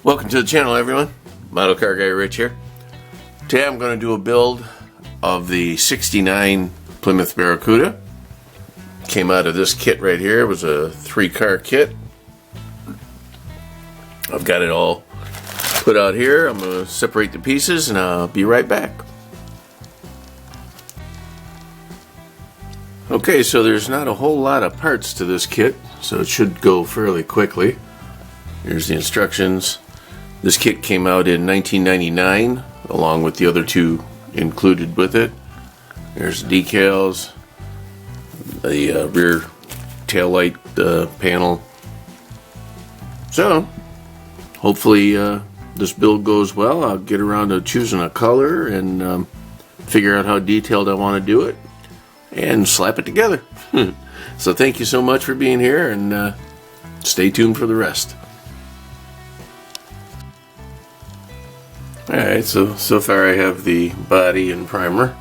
Welcome to the channel, everyone. Model Car Guy Rich here. Today I'm going to do a build of the 69 Plymouth Barracuda. Came out of this kit right here. It was a 3-car kit. I've got it all put out here. I'm going to separate the pieces and I'll be right back. Okay, so there's not a whole lot of parts to this kit, so it should go fairly quickly. Here's the instructions. This kit came out in 1999, along with the other two included with it. There's the decals, the rear taillight panel. So, hopefully this build goes well. I'll get around to choosing a color and figure out how detailed I want to do it and slap it together. So thank you so much for being here, and stay tuned for the rest. Alright, so far I have the body and primer,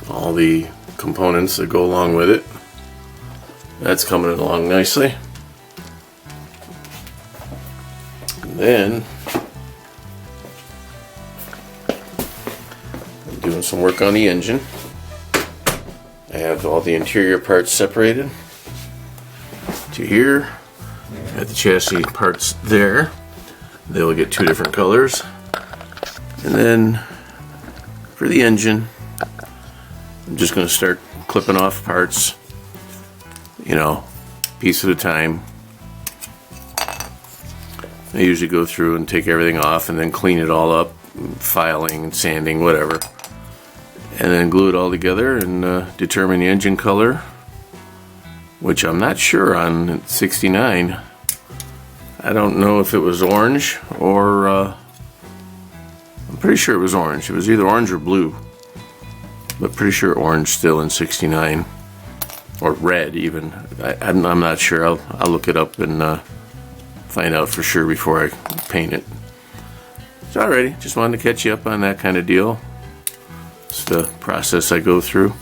all the components that go along with it. That's coming along nicely. And then I'm doing some work on the engine. I have all the interior parts separated to here. I have the chassis parts there. They will get two different colors. And then for the engine, I'm just going to start clipping off parts, piece at a time. I usually go through and take everything off and then clean it all up, filing, sanding, whatever. And then glue it all together and determine the engine color, which I'm not sure on 69. I don't know if it was orange or I'm pretty sure it was orange. It was either orange or blue, but pretty sure orange still in 69, or red even. I'm not sure. I'll look it up and find out for sure before I paint it. So alrighty, just wanted to catch you up on that kind of deal. It's the process I go through.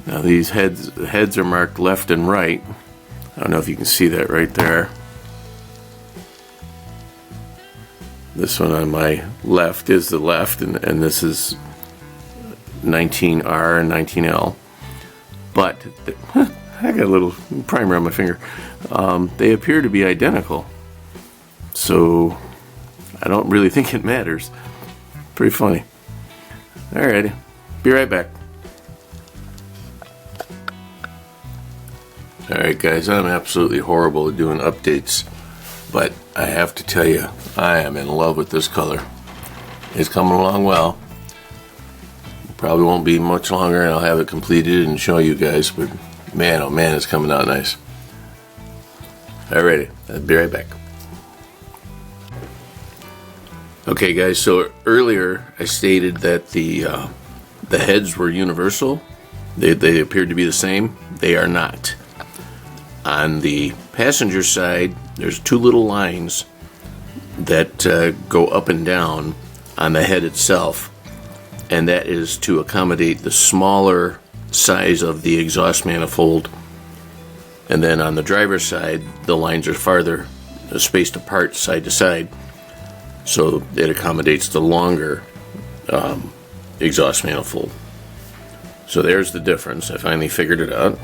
Now these heads are marked left and right. I don't know if you can see that right there. This one on my left is the left, and this is 19R and 19L. But I got a little primer on my finger. They appear to be identical, so I don't really think it matters. Pretty funny. Alrighty, be right back. Alright guys, I'm absolutely horrible at doing updates, but I have to tell you, I am in love with this color. It's coming along well. Probably won't be much longer and I'll have it completed and show you guys, but man, oh man, it's coming out nice. Alrighty, I'll be right back. Okay guys, so earlier I stated that the heads were universal. They appeared to be the same. They are not. On the passenger side, there's two little lines that go up and down on the head itself, and that is to accommodate the smaller size of the exhaust manifold. And then on the driver's side, the lines are farther spaced apart side to side, so it accommodates the longer exhaust manifold. So there's the difference. I finally figured it out.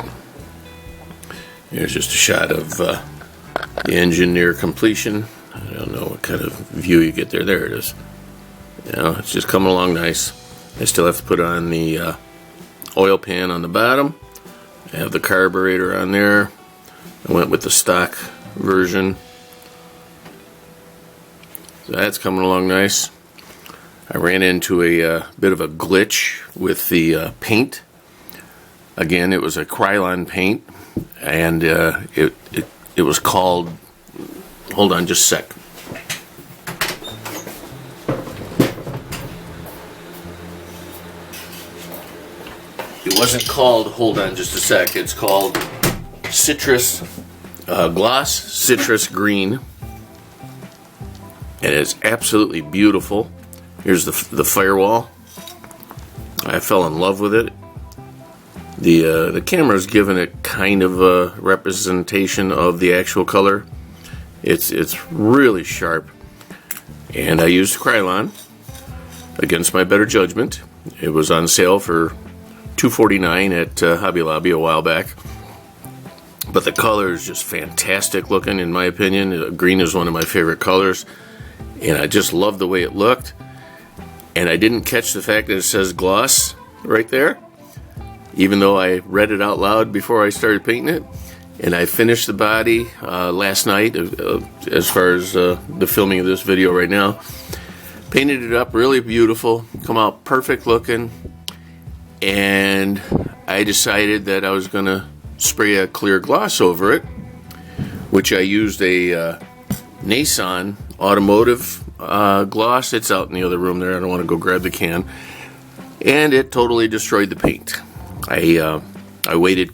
Here's just a shot of the engine near completion. I don't know what kind of view you get there. There it is. It's just coming along nice. I still have to put on the oil pan on the bottom. I have the carburetor on there. I went with the stock version. So that's coming along nice. I ran into a bit of a glitch with the paint. Again, it was a Krylon paint, and it was called, hold on just a sec. It wasn't called, hold on just a sec, it's called Citrus, Gloss Citrus Green. And it's absolutely beautiful. Here's the firewall. I fell in love with it. The camera's given it kind of a representation of the actual color. It's really sharp. And I used Krylon against my better judgment. It was on sale for $2.49 at Hobby Lobby a while back. But the color is just fantastic looking, in my opinion. Green is one of my favorite colors, and I just love the way it looked. And I didn't catch the fact that it says gloss right there, even though I read it out loud before I started painting it. And I finished the body last night, as far as the filming of this video right now. Painted it up really beautiful, come out perfect looking, and I decided that I was going to spray a clear gloss over it, which I used a Nissan automotive gloss. It's out in the other room there. I don't want to go grab the can. And it totally destroyed the paint. I waited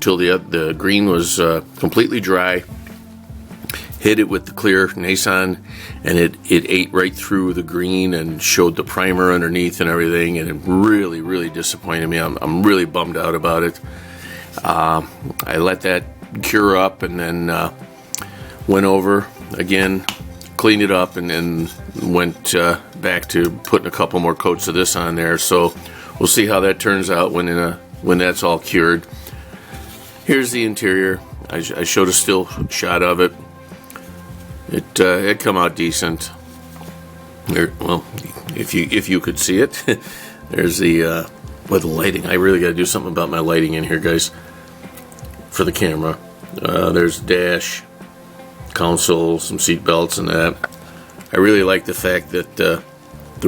till the green was completely dry, hit it with the clear Nissan, and it ate right through the green and showed the primer underneath and everything, and it really, really disappointed me. I'm really bummed out about it. I let that cure up and then went over again, cleaned it up, and then went back to putting a couple more coats of this on there. So we'll see how that turns out when that's all cured. Here's the interior. I showed a still shot of it. It come out decent. There, well, if you could see it. There's the lighting. I really got to do something about my lighting in here, guys, for the camera. There's the dash, console, some seat belts, and that. I really like the fact that the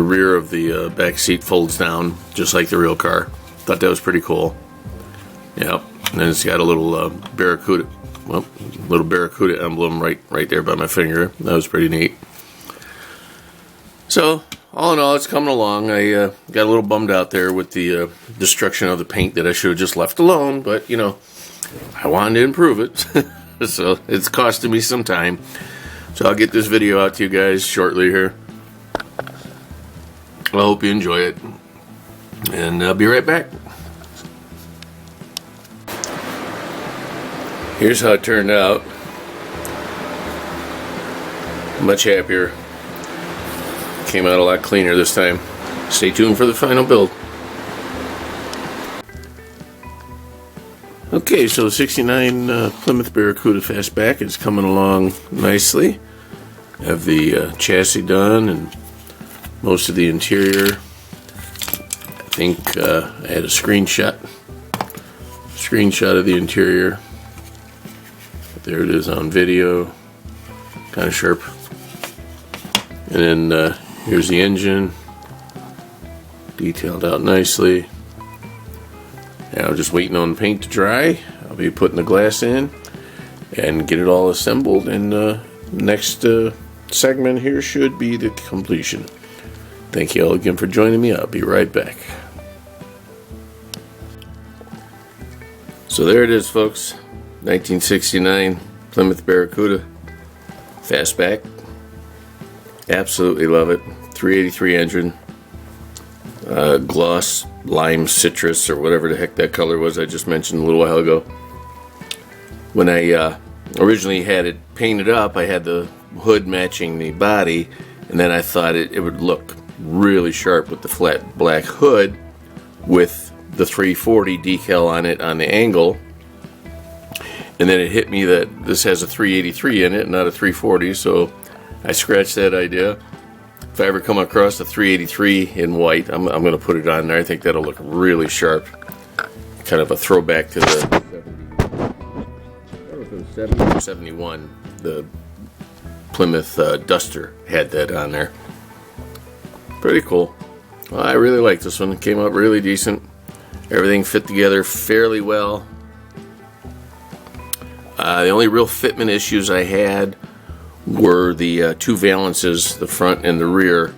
rear of the back seat folds down just like the real car. Thought that was pretty cool. Yep. And then it's got a little Barracuda, little Barracuda emblem right there by my finger. That was pretty neat. So all in all, it's coming along. I got a little bummed out there with the destruction of the paint that I should have just left alone, but you know, I wanted to improve it. So it's costing me some time. So I'll get this video out to you guys shortly here. I hope you enjoy it, and I'll be right back. Here's how it turned out. Much happier. Came out a lot cleaner this time. Stay tuned for the final build. Okay, so the 69 Plymouth Barracuda Fastback is coming along nicely. Have the chassis done and most of the interior. I think I had a screenshot of the interior. There it is on video, kind of sharp. And then here's the engine, detailed out nicely. Now just waiting on the paint to dry. I'll be putting the glass in and get it all assembled, and next segment here should be the completion. Thank you all again for joining me. I'll be right back. So there it is, folks. 1969 Plymouth Barracuda Fastback. Absolutely love it. 383 engine. Gloss lime citrus or whatever the heck that color was I just mentioned a little while ago. When I originally had it painted up, I had the hood matching the body, and then I thought it would look really sharp with the flat black hood with the 340 decal on it on the angle. And then it hit me that this has a 383 in it, not a 340, so I scratched that idea. If I ever come across a 383 in white, I'm going to put it on there. I think that'll look really sharp. Kind of a throwback to the 70 or 71. The Plymouth Duster had that on there. Pretty cool. Well, I really like this one. It came out really decent. Everything fit together fairly well. The only real fitment issues I had were the two valances, the front and the rear,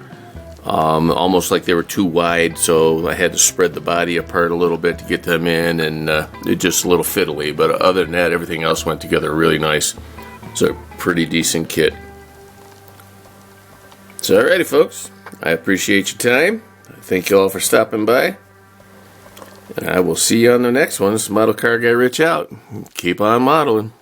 almost like they were too wide, so I had to spread the body apart a little bit to get them in, and it just a little fiddly, but other than that, everything else went together really nice. It's a pretty decent kit. So alrighty, folks, I appreciate your time. Thank you all for stopping by, and I will see you on the next one. This is Model Car Guy Rich out. Keep on modeling.